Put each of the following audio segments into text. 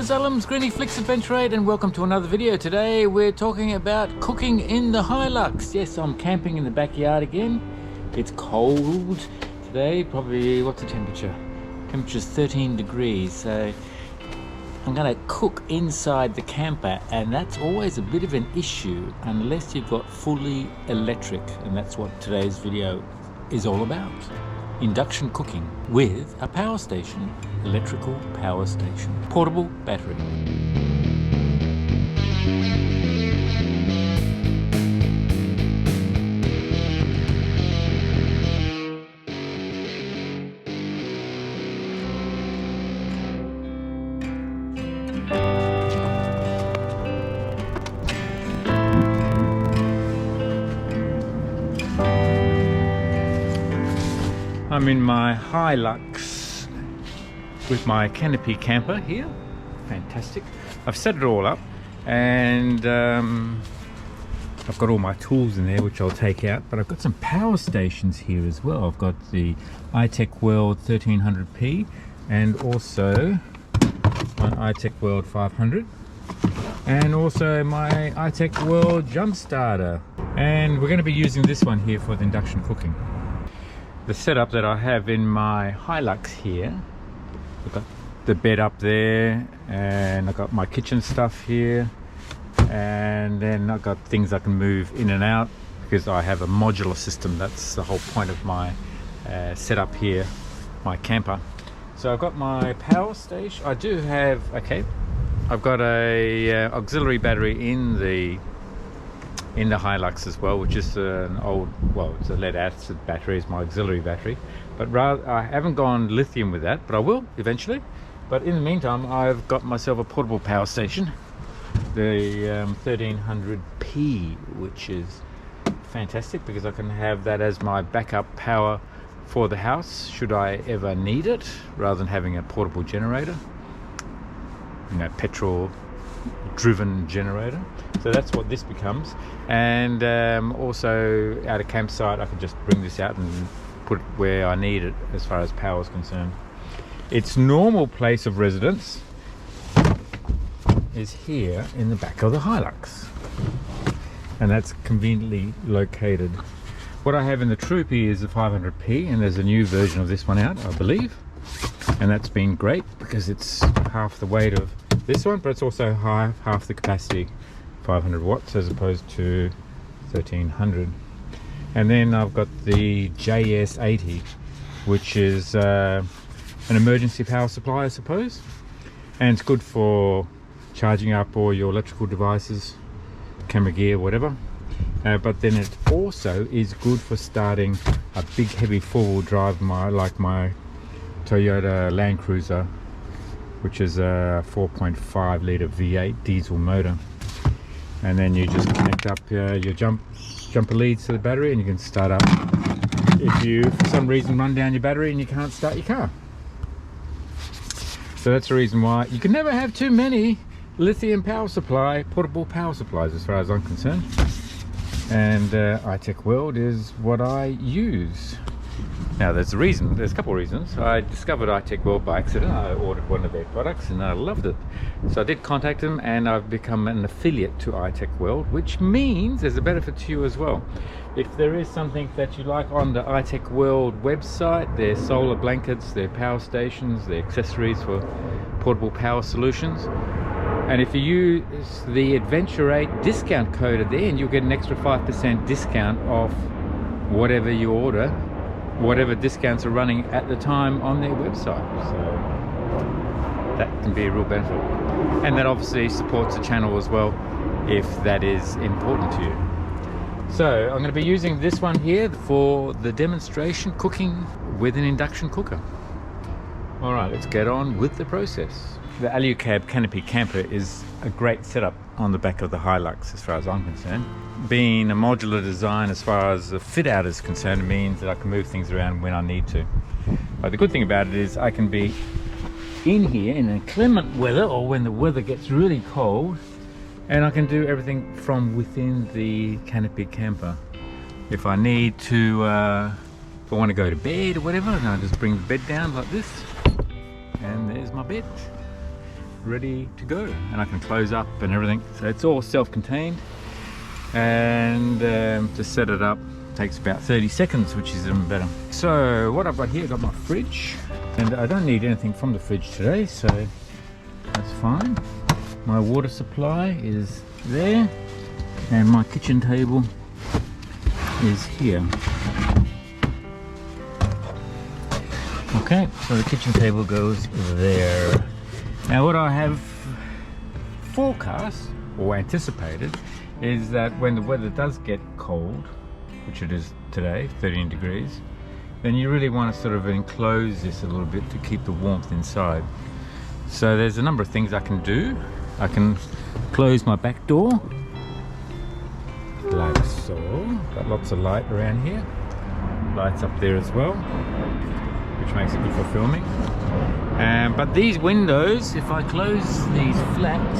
Zalums, Griniflix Adventure 8, and welcome to another video. Today we're talking about cooking in the Hilux. Yes, I'm camping in the backyard again. It's cold today, probably, what's the temperature? Temperature's 13 degrees, so I'm going to cook inside the camper, and that's always a bit of an issue unless you've got fully electric, and that's what today's video is all about. Induction cooking with a power station, electrical power station, portable battery. I'm in my Hilux with my canopy camper here. Fantastic. I've set it all up, and I've got all my tools in there which I'll take out, but I've got some power stations here as well. I've got the iTechWorld 1300p and also my iTechWorld 500 and also my iTechWorld jump starter, and we're going to be using this one here for the induction cooking. The setup that I have in my Hilux here, I've got the bed up there, and I've got my kitchen stuff here, and then I've got things I can move in and out because I have a modular system. That's the whole point of my setup here, my camper. So I've got my power station. I do have, I've got a auxiliary battery in the Hilux as well, which is an old, well, it's a lead acid battery, is my auxiliary battery, but rather I haven't gone lithium with that, but I will eventually. But in the meantime, I've got myself a portable power station, the 1300p, which is fantastic because I can have that as my backup power for the house should I ever need it, rather than having a portable generator, you know, petrol driven generator. So that's what this becomes. And also at a campsite I can just bring this out and put it where I need it as far as power is concerned. Its normal place of residence is here in the back of the Hilux, and that's conveniently located. What I have in the Troopy is the 500p, and there's a new version of this one out, I believe, and that's been great because it's half the weight of this one, but it's also half the capacity, 500 watts as opposed to 1300. And then I've got the JS80, which is an emergency power supply, I suppose, and it's good for charging up all your electrical devices, camera gear, whatever. But then it also is good for starting a big heavy four-wheel drive, like my Toyota Land Cruiser, which is a 4.5 litre V8 diesel motor. And then you just connect up your jumper leads to the battery, and you can start up if you for some reason run down your battery and you can't start your car. So that's the reason why you can never have too many lithium power supply, portable power supplies, as far as I'm concerned. And iTechWorld is what I use. Now there's a reason, there's a couple of reasons. I discovered iTechWorld by accident. I ordered one of their products and I loved it. So I did contact them, and I've become an affiliate to iTechWorld, which means there's a benefit to you as well. If there is something that you like on the iTechWorld website, their solar blankets, their power stations, their accessories for portable power solutions, and if you use the Adventure 8 discount code at the end, you'll get an extra 5% discount off whatever you order, whatever discounts are running at the time on their website. So that can be a real benefit, and that obviously supports the channel as well if that is important to you. So I'm going to be using this one here for the demonstration cooking with an induction cooker. Alright, let's get on with the process. The Alu-Cab Canopy Camper is a great setup on the back of the Hilux as far as I'm concerned. Being a modular design as far as the fit out is concerned means that I can move things around when I need to. But the good thing about it is I can be in here in inclement weather, or when the weather gets really cold, and I can do everything from within the canopy camper. If I need to, if I want to go to bed or whatever, then I just bring the bed down like this, and there's my bed. ready to go, and I can close up and everything. So it's all self-contained, and to set it up takes about 30 seconds, which is even better. So what I've got here, I've got my fridge, and I don't need anything from the fridge today, so that's fine. My water supply is there, and my kitchen table is here. Okay, so the kitchen table goes there. Now what I have forecast or anticipated is that when the weather does get cold, which it is today, 13 degrees, then you really want to sort of enclose this a little bit to keep the warmth inside. So there's a number of things I can do. I can close my back door, like so. Got lots of light around here. Lights up there as well, which makes it good for filming. But these windows, if I close these flaps,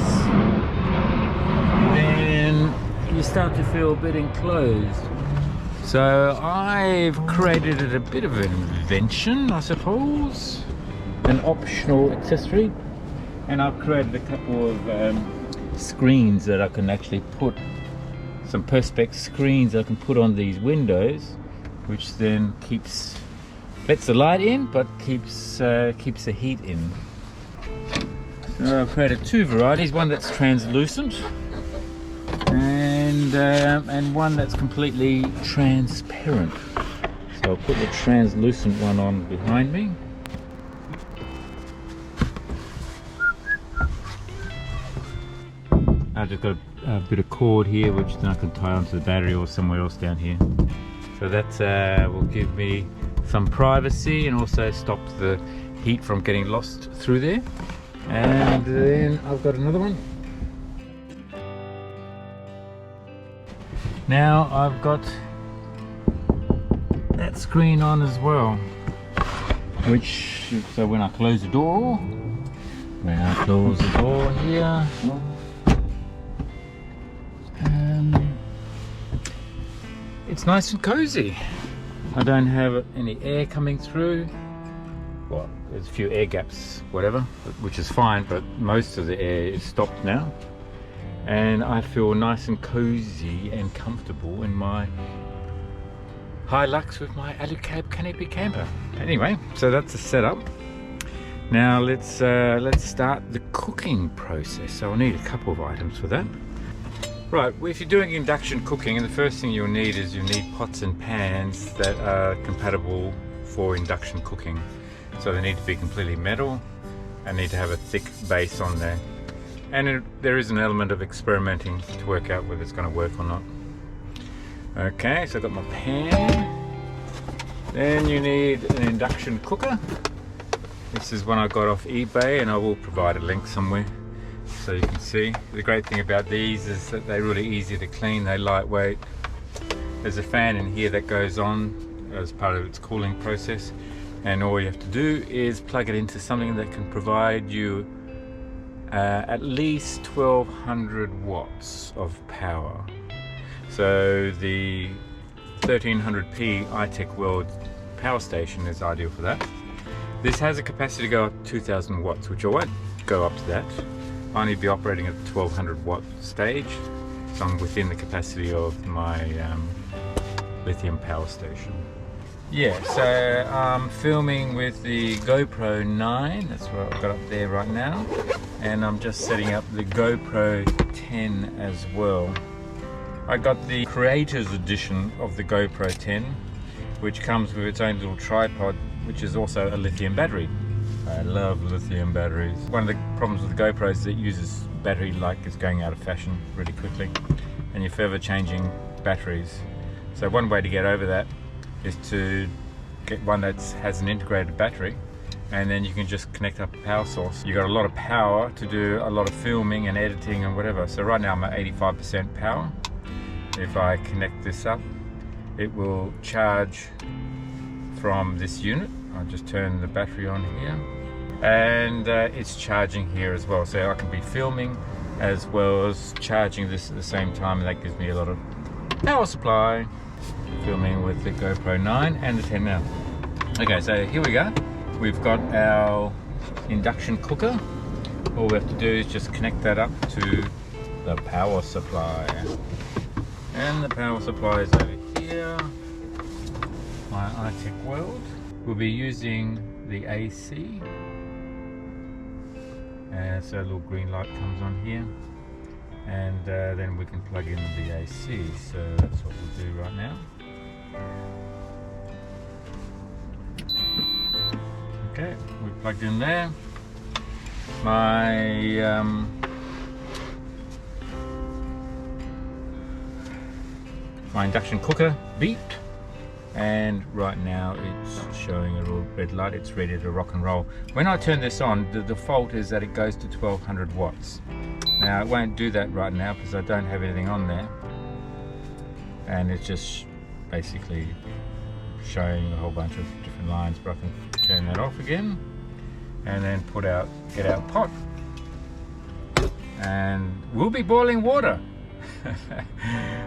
then you start to feel a bit enclosed. So I've created a bit of an invention, I suppose, an optional accessory, and I've created a couple of screens that I can actually put, some perspex screens I can put on these windows, which then lets the light in but keeps the heat in. So I've created two varieties, one that's translucent and one that's completely transparent. So I'll put the translucent one on behind me. I've just got a bit of cord here which then I can tie onto the battery or somewhere else down here. So that will give me some privacy and also stop the heat from getting lost through there. And then I've got another one. Now I've got that screen on as well, which, so when I close the door, here, it's nice and cozy. I don't have any air coming through. Well, there's a few air gaps, whatever, which is fine, but most of the air is stopped now. And I feel nice and cozy and comfortable in my Hilux with my Alu-Cab Canopy Camper. Anyway, so that's the setup. Now let's start the cooking process. So I'll need a couple of items for that. Right, well, if you're doing induction cooking, and the first thing you'll need is pots and pans that are compatible for induction cooking. So they need to be completely metal and need to have a thick base on there. And there is an element of experimenting to work out whether it's going to work or not. Okay, so I've got my pan. Then you need an induction cooker. This is one I got off eBay, and I will provide a link somewhere so you can see. The great thing about these is that they're really easy to clean, they're lightweight. There's a fan in here that goes on as part of its cooling process, and all you have to do is plug it into something that can provide you at least 1200 watts of power. So the 1300p iTechWorld power station is ideal for that. This has a capacity to go up to 2000 watts, which I won't go up to that. I need to be operating at the 1200 watt stage, so I'm within the capacity of my lithium power station. Yeah, so I'm filming with the GoPro 9, that's what I've got up there right now, and I'm just setting up the GoPro 10 as well. I got the Creators Edition of the GoPro 10, which comes with its own little tripod, which is also a lithium battery. I love lithium batteries. One of the problems with the GoPro is that it uses battery like it's going out of fashion really quickly, and you're forever changing batteries. So one way to get over that is to get one that has an integrated battery, and then you can just connect up a power source. You got a lot of power to do a lot of filming and editing and whatever. So right now I'm at 85% power. If I connect this up, it will charge from this unit. I'll just turn the battery on here, and it's charging here as well. So I can be filming as well as charging this at the same time, and that gives me a lot of power supply. Filming with the GoPro 9 and the 10 now. Okay, so here we go. We've got our induction cooker, all we have to do is just connect that up to the power supply. And the power supply is over here. My iTechWorld. We'll be using the AC. So a little green light comes on here. And then we can plug in the AC. So that's what we'll do right now. Okay, we plugged in there. My my induction cooker beeped, and right now it's showing a little red light. It's ready to rock and roll. When I turn this on, the default is that it goes to 1200 watts. Now it won't do that right now because I don't have anything on there, and it's just basically showing a whole bunch of different lines, but I can turn that off again and then get our pot, and we'll be boiling water.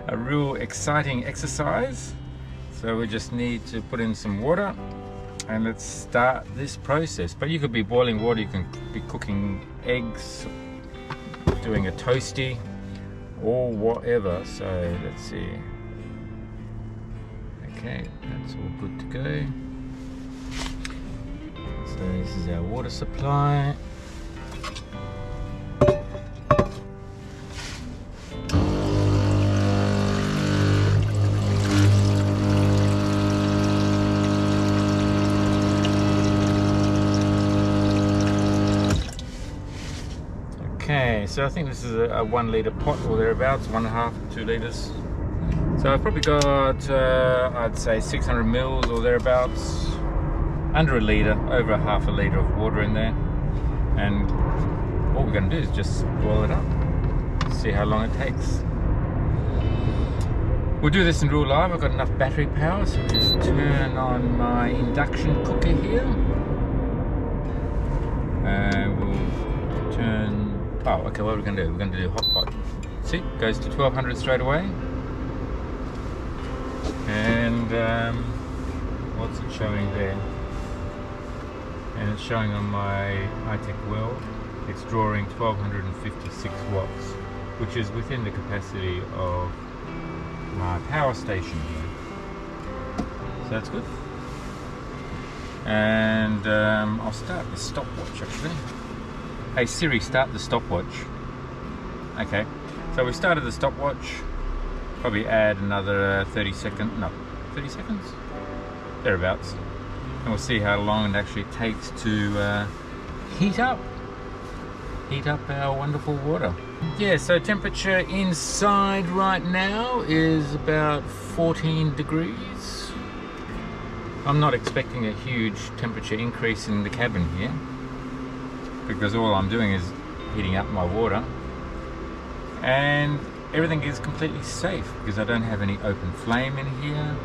A real exciting exercise. So we just need to put in some water and let's start this process. But you could be boiling water, you can be cooking eggs, doing a toasty or whatever. So let's see. Okay, that's all good to go. So this is our water supply. Okay, so I think this is a 1 litre pot or thereabouts, 1.5 to 2 litres. So I've probably got, I'd say 600 mils or thereabouts, under a litre, over half a litre of water in there. And all we're going to do is just boil it up, see how long it takes. We'll do this in real life. I've got enough battery power, so I'll just turn on my induction cooker here. And we'll turn, oh, okay, what are we going to do? We're going to do hot pot. See, it goes to 1200 straight away. And what's it showing there? And it's showing on my iTechWorld, it's drawing 1256 watts, which is within the capacity of my power station here. So that's good. And I'll start the stopwatch actually. Hey Siri, start the stopwatch. Okay, so we started the stopwatch. Probably add another 30 seconds, no, 30 seconds? Thereabouts. And we'll see how long it actually takes to heat up our wonderful water. Yeah, so temperature inside right now is about 14 degrees. I'm not expecting a huge temperature increase in the cabin here, because all I'm doing is heating up my water. And everything is completely safe because I don't have any open flame in here.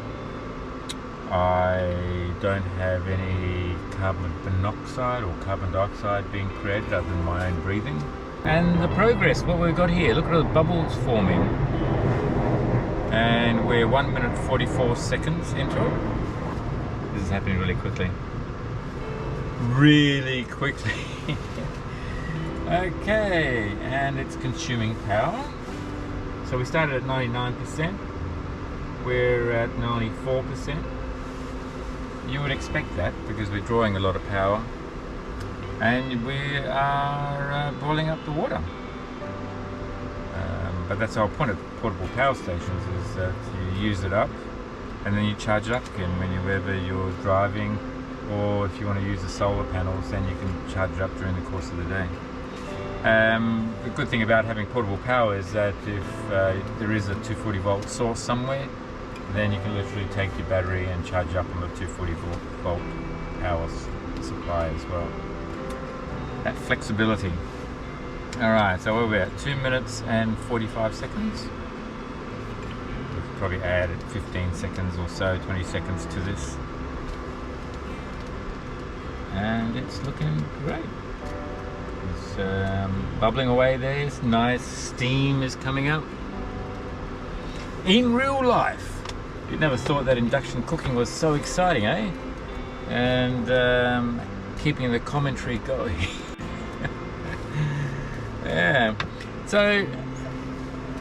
I don't have any carbon monoxide or carbon dioxide being created other than my own breathing. And the progress, what we've got here, look at the bubbles forming. And we're 1 minute 44 seconds into it. This is happening really quickly. Really quickly. Okay, and it's consuming power. So we started at 99%, we're at 94%. You would expect that because we're drawing a lot of power and we are boiling up the water. But that's the whole point of portable power stations, is that you use it up and then you charge it up again whenever you're driving, or if you want to use the solar panels, then you can charge it up during the course of the day. The good thing about having portable power is that if there is a 240 volt source somewhere, then you can literally take your battery and charge up on the 240 volt power supply as well. That flexibility. Alright, so where are we at? 2 minutes and 45 seconds. We've probably added 15 seconds or so, 20 seconds to this. And it's looking great. It's bubbling away there, it's nice steam is coming up. In real life, you never thought that induction cooking was so exciting, eh? And keeping the commentary going. Yeah. So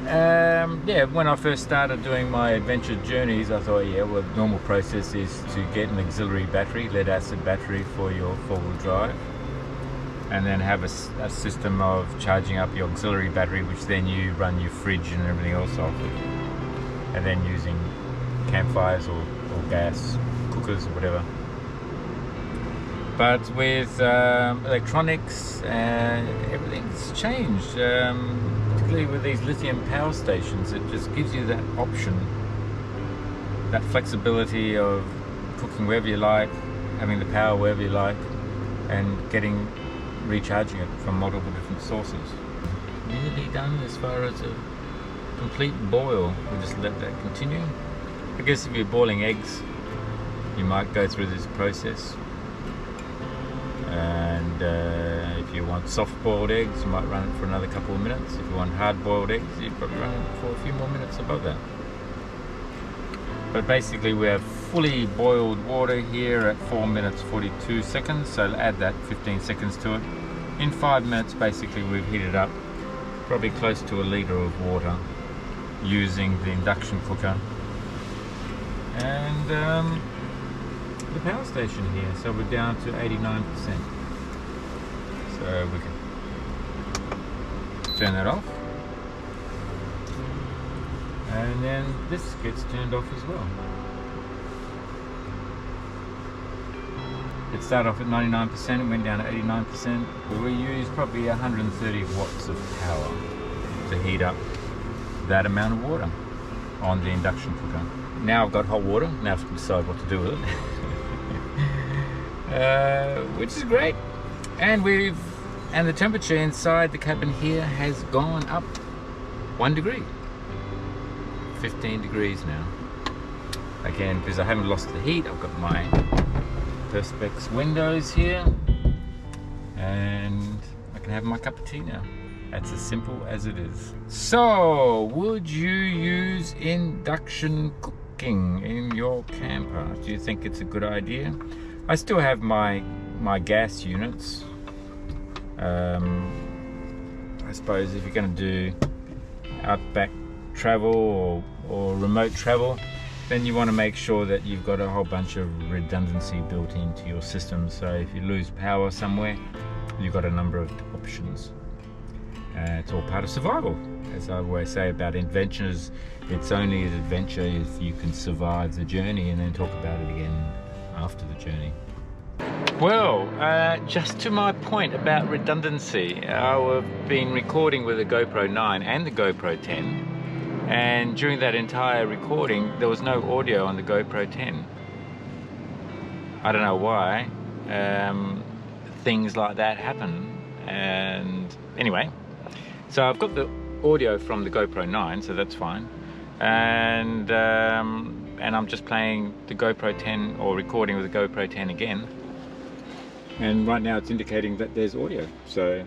yeah, when I first started doing my adventure journeys, I thought, yeah, well, the normal process is to get an auxiliary battery, lead acid battery for your four-wheel drive, and then have a system of charging up your auxiliary battery, which then you run your fridge and everything else off it, and then using campfires or gas cookers or whatever. But with electronics, everything's changed, particularly with these lithium power stations. It just gives you that option, that flexibility of cooking wherever you like, having the power wherever you like, and recharging it from multiple different sources. Nearly done as far as a complete boil. We'll just let that continue. I guess if you're boiling eggs, you might go through this process. And if you want soft-boiled eggs, you might run it for another couple of minutes. If you want hard-boiled eggs, you'd probably run it for a few more minutes above that. But basically we have fully boiled water here at 4 minutes 42 seconds, so add that 15 seconds to it. In 5 minutes basically we've heated up probably close to a litre of water using the induction cooker and the power station here. So we're down to 89%. So we can turn that off. And then this gets turned off as well. It started off at 99%, it went down to 89%. We used probably 130 watts of power to heat up that amount of water on the induction cooker. Now I've got hot water, now I have to decide what to do with it. Which is great. And the temperature inside the cabin here has gone up 1 degree. 15 degrees now. Again, because I haven't lost the heat, I've got my Perspex windows here, and I can have my cup of tea now. That's as simple as it is. So, would you use induction cooking in your camper? Do you think it's a good idea? I still have my gas units. I suppose if you're going to do outback travel or remote travel, then you want to make sure that you've got a whole bunch of redundancy built into your system. So if you lose power somewhere, you've got a number of options. It's all part of survival. As I always say about adventures, it's only an adventure if you can survive the journey and then talk about it again after the journey. Well, just to my point about redundancy, I've been recording with the GoPro 9 and the GoPro 10. And during that entire recording, there was no audio on the GoPro 10. I don't know why. Things like that happen. And anyway, so I've got the audio from the GoPro 9, so that's fine. And I'm just playing the GoPro 10 or recording with the GoPro 10 again. And right now it's indicating that there's audio. So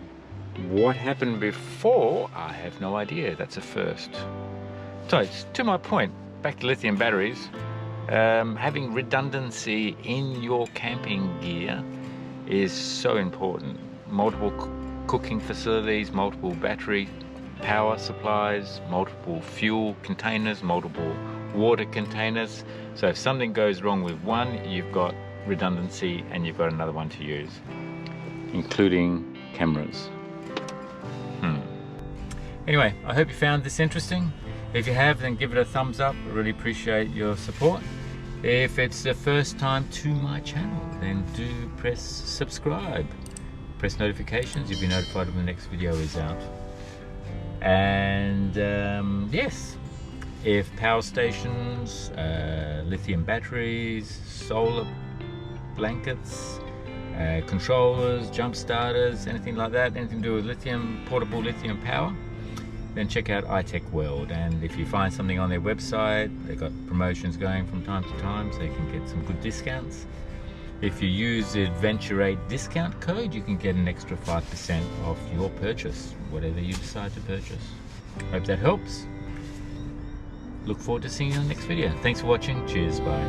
what happened before, I have no idea. That's a first. So, to my point, back to lithium batteries, having redundancy in your camping gear is so important. Multiple cooking facilities, multiple battery power supplies, multiple fuel containers, multiple water containers. So if something goes wrong with one, you've got redundancy and you've got another one to use, including cameras. Anyway, I hope you found this interesting. If you have, then give it a thumbs up. I really appreciate your support. If it's the first time to my channel, then do press subscribe. Press notifications, you'll be notified when the next video is out. And yes, if power stations, lithium batteries, solar blankets, controllers, jump starters, anything like that, anything to do with lithium, portable lithium power, then check out iTechWorld. And if you find something on their website, they've got promotions going from time to time, so you can get some good discounts. If you use the Adventure 8 discount code, you can get an extra 5% off your purchase, whatever you decide to purchase. Hope that helps. Look forward to seeing you in the next video. Thanks for watching. Cheers. Bye.